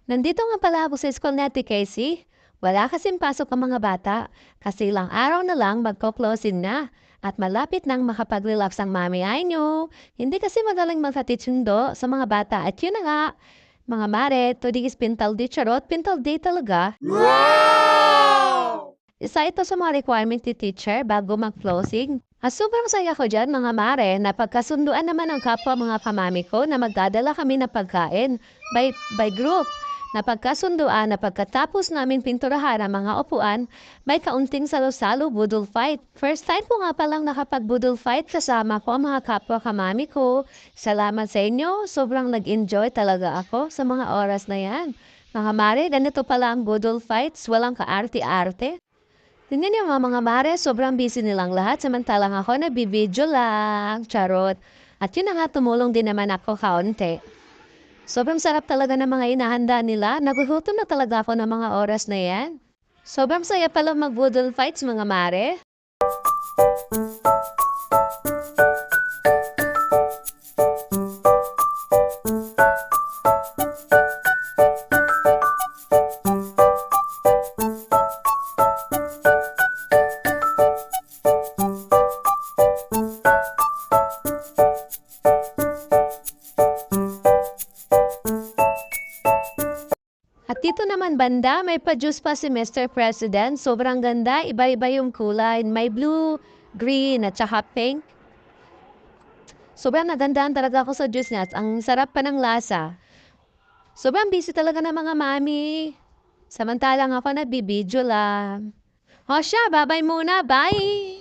Nandito nga pala ako sa school natin, Casey. Wala kasing pasok ang mga bata kasi ilang araw na lang magko-closing na at malapit nang makapag-relax ang mami ay nyo. Hindi kasi madaling magkatitsundo sa mga bata at yun na nga, mga mare, today is pintal di charot, pintal day talaga. Isa ito sa mga requirement ni teacher bago mag-closing. At sobrang saya ko dyan mga mare na pagkasunduan naman ang kapwa mga kamami ko na magdadala kami ng pagkain by group. Na pagkasunduan na pagkatapos namin pinturahan ang mga upuan, may kaunting salo-salo budol fight. First time ko nga palang nakapag-budol fight kasama ko ang mga kapwa kamami ko. Salamat sa inyo, sobrang nag-enjoy talaga ako sa mga oras na yan. Mga mare, ganito pala ang budol fights, walang kaarte-arte. Tingnan niyo mga mare, sobrang busy nilang lahat samantalang ako nabibidyo lang, charot. At yun na nga, tumulong din naman ako kaunti. Sobrang sarap talaga ng mga inahanda nila. Nagugutom na talaga ako ng mga oras na yan. Sobrang saya pala mag-boodle fights mga mare. At dito naman banda, may pa-juice pa si Mr. President. Sobrang ganda, iba-iba yung kulay. May blue, green, at saka pink. Sobrang nagandaan talaga ako sa juice niya. Ang sarap pa ng lasa. Sobrang busy talaga ng mga mami. Samantalang ako nagbibideo lang. O siya, babay muna. Bye!